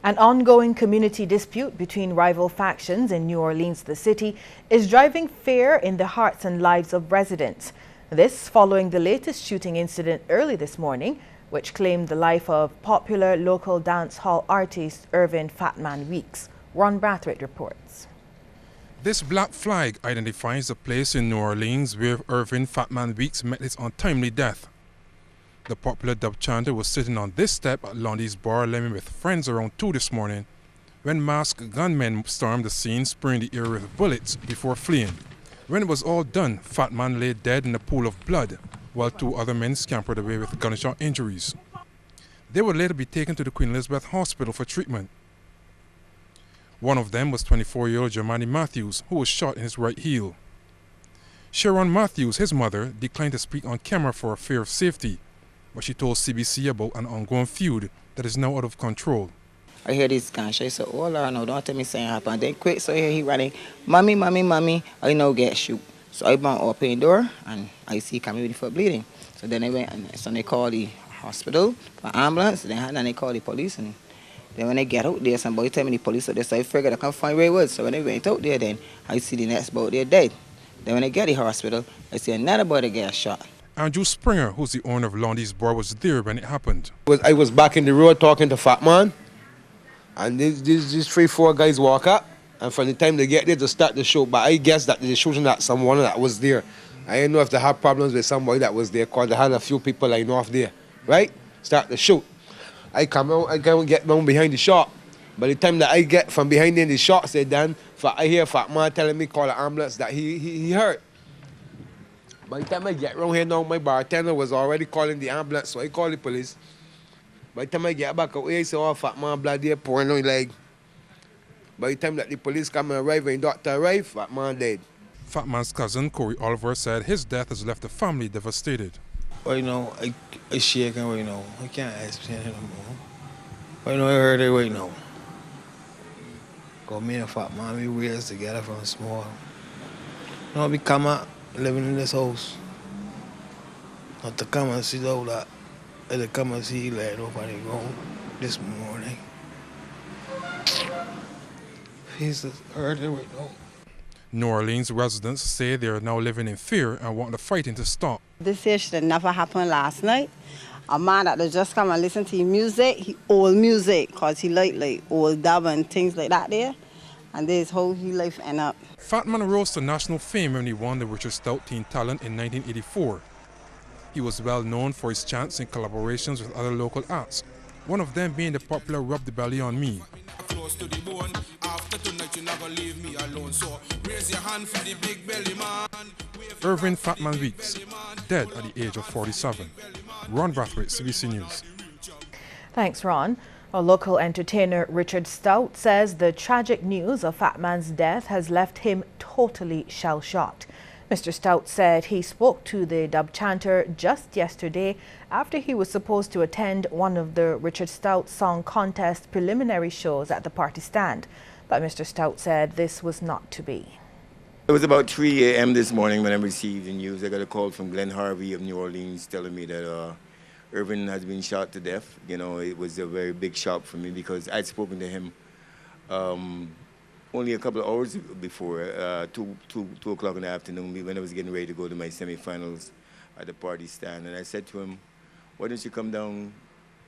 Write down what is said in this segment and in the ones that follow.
An ongoing community dispute between rival factions in New Orleans, the city, is driving fear in the hearts and lives of residents. This following the latest shooting incident early this morning, which claimed the life of popular local dance hall artist Irvin Fatman Weeks. Ron Brathwaite reports. This black flag identifies the place in New Orleans where Irvin Fatman Weeks met his untimely death. The popular dub chanter was sitting on this step at Lundy's bar living with friends around 2 this morning when masked gunmen stormed the scene, spraying the air with bullets before fleeing. When it was all done, Fatman lay dead in a pool of blood, while 2 other men scampered away with gunshot injuries. They would later be taken to the Queen Elizabeth Hospital for treatment. One of them was 24-year-old Jermani Matthews, who was shot in his right heel. Sharon Matthews, his mother, declined to speak on camera for fear of safety, but she told CBC about an ongoing feud that is now out of control. I hear this gunshot. I said, oh Lord, no, don't tell me something happened. Then quick, so here he running, mommy, mommy, mommy, I now get shoot. So I went open the door and I see coming with for bleeding. So then I went and so they called the hospital for ambulance, then they called the police. And then when they get out there, somebody tell me the police out there, so I figured I can't find where it was. So when they went out there, then I see the next boat there dead. Then when they get to the hospital, I see another boy that get shot. Andrew Springer, who's the owner of Lundy's bar, was there when it happened. I was back in the road talking to Fatman, and these 3-4 guys walk up, and from the time they get there to start the show, but I guess that they're shooting at someone that was there. I didn't know if they had problems with somebody that was there, because they had a few people I know off there, right? Start the shoot. I come out, I can't get down behind the shop. By the time that I get from behind the shots they done, I hear Fatman telling me call the ambulance that he hurt. By the time I get around here now, my bartender was already calling the ambulance, so I called the police. By the time I get back out here, I say, oh, Fatman blood there pouring on his leg. By the time that the police come and arrive and the doctor arrived, Fatman dead. Fatman's cousin, Corey Oliver, said his death has left the family devastated. Well, you know, I shake and you know, I can't explain it no more. But you know, I heard it right now. Because me and Fatman, we raised together from small. You know, we come out living in this house. Not to come and see all that. To come and see like nobody go this morning. He's heard it right now. New Orleans residents say they are now living in fear and want the fighting to stop. This here should have never happened last night. A man that just come and listen to his music, old music, because he like old dub and things like that there. And this whole his life end up. Fatman rose to national fame when he won the Richard Stout Teen Talent in 1984. He was well known for his chants and collaborations with other local acts, one of them being the popular Rub the Belly on Me. Irvin Fatman Weeks, dead at the age of 47. Ron Brathwaite, CBC News. Thanks, Ron. A local entertainer, Richard Stout, says the tragic news of Fatman's death has left him totally shell-shocked. Mr. Stout said he spoke to the dub chanter just yesterday after he was supposed to attend one of the Richard Stout Song Contest preliminary shows at the party stand. But Mr. Stout said this was not to be. It was about 3 a.m. this morning when I received the news. I got a call from Glenn Harvey of New Orleans telling me that Irvin has been shot to death. You know, it was a very big shock for me because I'd spoken to him only a couple of hours before, 2 o'clock in the afternoon, when I was getting ready to go to my semifinals at the party stand. And I said to him, why don't you come down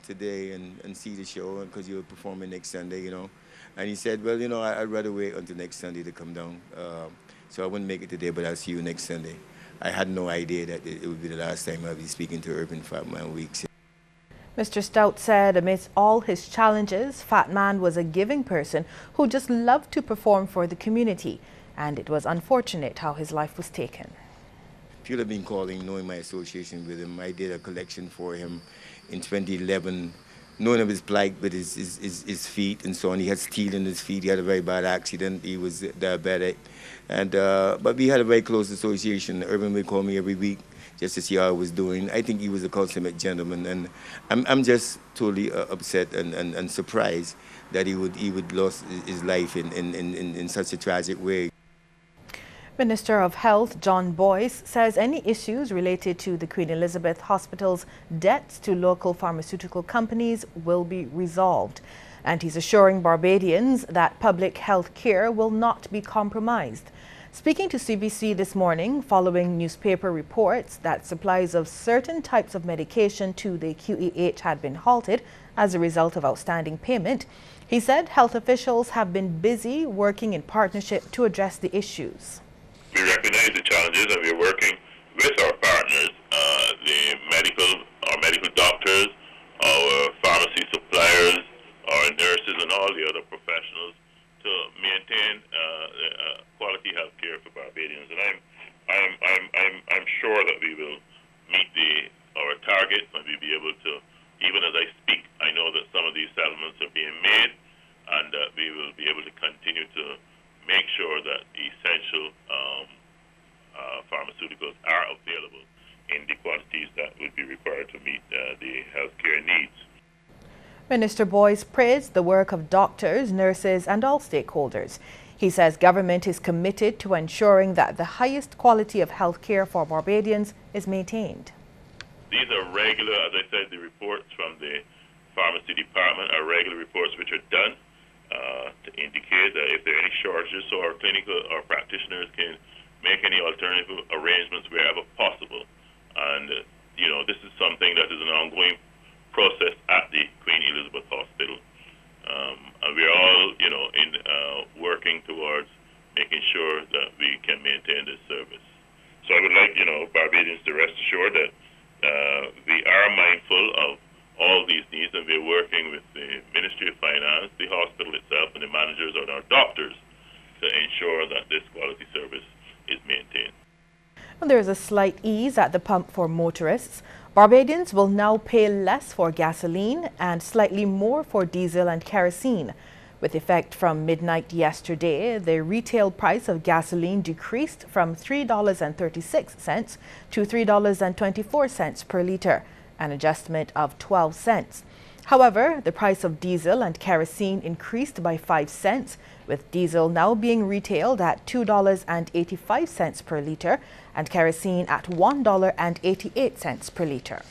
today and see the show, because you're performing next Sunday, you know. And he said, well, you know, I'd rather wait until next Sunday to come down. So I wouldn't make it today, but I'll see you next Sunday. I had no idea that it would be the last time I'd be speaking to Irvin Fatman Weeks. Mr. Stout said amidst all his challenges, Fatman was a giving person who just loved to perform for the community, and it was unfortunate how his life was taken. People have been calling, knowing my association with him. I did a collection for him in 2011, knowing of his plight with his feet and so on. He had steel in his feet. He had a very bad accident. He was diabetic. And, but we had a very close association. Irvin would call me every week just to see how I was doing. I think he was a consummate gentleman, and I'm just totally upset and surprised that he would lose his life in such a tragic way. Minister of Health John Boyce says any issues related to the Queen Elizabeth Hospital's debts to local pharmaceutical companies will be resolved. and he's assuring Barbadians that public health care will not be compromised. Speaking to CBC this morning following newspaper reports that supplies of certain types of medication to the QEH had been halted as a result of outstanding payment, he said health officials have been busy working in partnership to address the issues. We recognize the challenges and we're working with our partners, our medical doctors, our pharmacy suppliers, our nurses and all the other professionals to maintain quality health care for Barbadians. And I'm sure that we will meet our target and we'll be able to, even as I speak, I know that some of these settlements are being made, and we will be able to continue to make sure that essential pharmaceuticals are available in the quantities that would be required to meet the healthcare needs. Minister Boyce praised the work of doctors, nurses and all stakeholders. He says government is committed to ensuring that the highest quality of health care for Barbadians is maintained. These are regular, as I said, the reports from the pharmacy department are regular reports which are done to indicate that if there are any shortages, so our clinical or practitioners can make any alternative arrangements wherever possible. And, this is something that is an ongoing process at the Queen Elizabeth Hospital. And we're all, working towards making sure that we can maintain this service. So I would like, Barbadians to rest assured that we are mindful of all these needs, and we're working with the Ministry of Finance, the hospital itself, and the managers and our doctors to ensure that this quality service is maintained. Well, there is a slight ease at the pump for motorists. Barbadians will now pay less for gasoline and slightly more for diesel and kerosene. With effect from midnight yesterday, the retail price of gasoline decreased from $3.36 to $3.24 per litre, an adjustment of 12 cents. However, the price of diesel and kerosene increased by 5 cents, with diesel now being retailed at $2.85 per litre and kerosene at $1.88 per litre.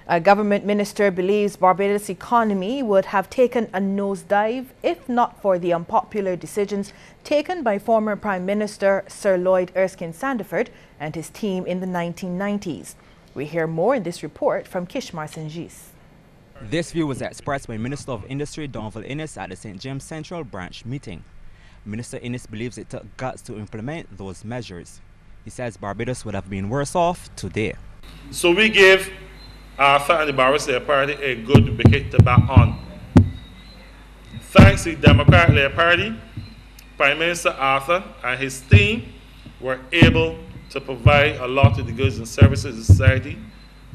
A government minister believes Barbados' economy would have taken a nosedive if not for the unpopular decisions taken by former Prime Minister Sir Lloyd Erskine Sandiford and his team in the 1990s. We hear more in this report from Kishmar Sengis. This view was expressed by Minister of Industry Donald Innes at the St. James Central Branch meeting. Minister Innes believes it took guts to implement those measures. He says Barbados would have been worse off today. So we gave Arthur and the Barrister Party a good wicket to bat on. Thanks to the Democratic Labour Party, Prime Minister Arthur and his team were able to provide a lot of the goods and services of society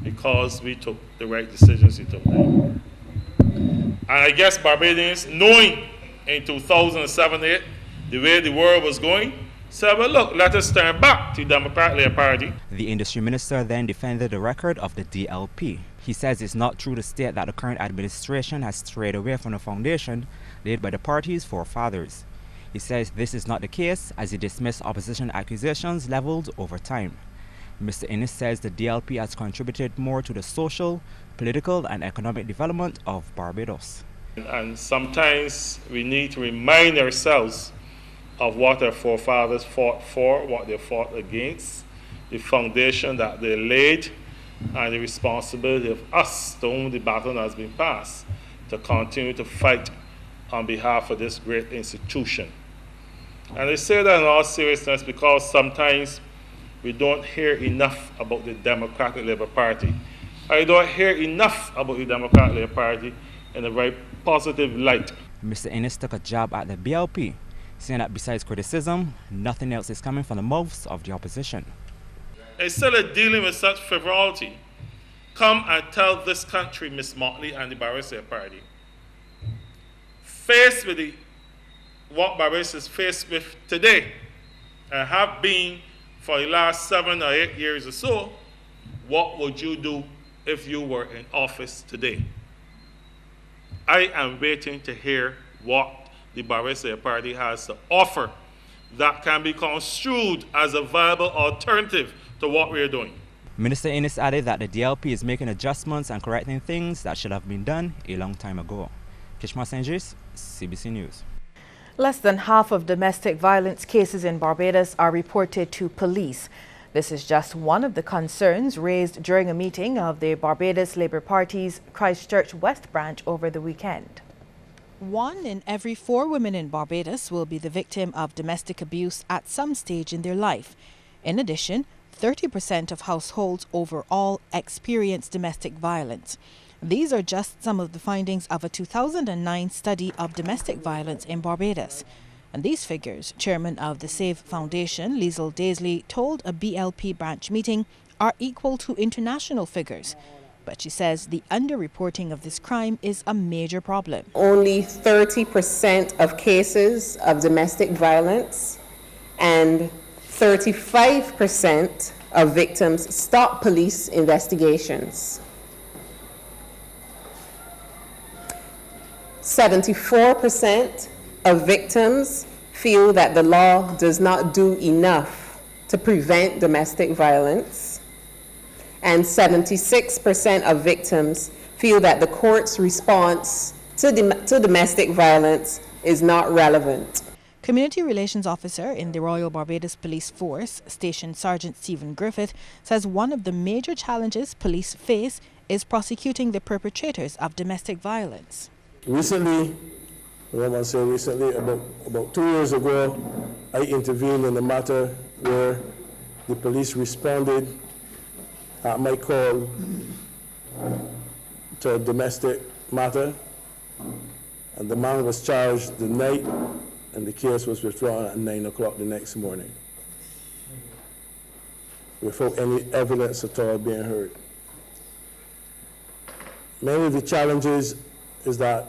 because we took the right decisions we took. And I guess Barbadians, knowing in 2007-8 the way the world was going, said, well, look, let us turn back to the Democratic Labour Party. The industry minister then defended the record of the DLP. He says it's not true to state that the current administration has strayed away from the foundation laid by the party's forefathers. He says this is not the case, as he dismissed opposition accusations leveled over time. Mr. Innes says the DLP has contributed more to the social, political and economic development of Barbados. And sometimes we need to remind ourselves of what our forefathers fought for, what they fought against, the foundation that they laid, and the responsibility of us, to whom the baton has been passed, to continue to fight on behalf of this great institution. And I say that in all seriousness because sometimes we don't hear enough about the Democratic Labour Party. I don't hear enough about the Democratic Labour Party in a very positive light. Mr. Innes took a jab at the BLP, saying that besides criticism, nothing else is coming from the mouths of the opposition. Instead of dealing with such frivolity, come and tell this country, Ms. Motley and the Barrister Party, faced with what Barbados is faced with today, and have been for the last 7 or 8 years or so, what would you do if you were in office today? I am waiting to hear what the Barrister Party has to offer that can be construed as a viable alternative to what we are doing. Minister Innes added that the DLP is making adjustments and correcting things that should have been done a long time ago. Kishma Saint-Just, CBC News. Less than half of domestic violence cases in Barbados are reported to police. This is just one of the concerns raised during a meeting of the Barbados Labour Party's Christchurch West branch over the weekend. 1 in every 4 women in Barbados will be the victim of domestic abuse at some stage in their life. In addition, 30% of households overall experience domestic violence. These are just some of the findings of a 2009 study of domestic violence in Barbados. And these figures, chairman of the SAVE Foundation, Liesl Daisley, told a BLP branch meeting are equal to international figures. But she says the underreporting of this crime is a major problem. Only 30% of cases of domestic violence and 35% of victims stop police investigations. 74% of victims feel that the law does not do enough to prevent domestic violence, and 76% of victims feel that the court's response to domestic violence is not relevant. Community Relations Officer in the Royal Barbados Police Force, Station Sergeant Stephen Griffith, says one of the major challenges police face is prosecuting the perpetrators of domestic violence. Recently, about 2 years ago, I intervened in a matter where the police responded at my call to a domestic matter, and the man was charged the night, and the case was withdrawn at 9 o'clock the next morning, without any evidence at all being heard. Many of the challenges is that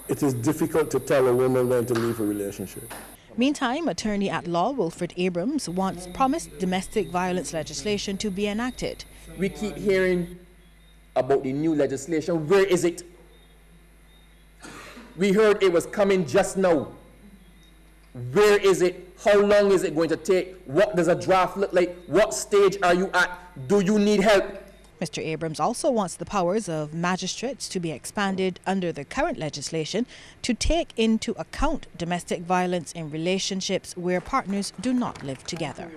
it is difficult to tell a woman when to leave a relationship. Meantime, attorney at law Wilfred Abrams wants promised domestic violence legislation to be enacted. We keep hearing about the new legislation. Where is it? We heard it was coming just now. Where is it? How long is it going to take? What does a draft look like? What stage are you at? Do you need help? Mr. Abrams also wants the powers of magistrates to be expanded under the current legislation to take into account domestic violence in relationships where partners do not live together.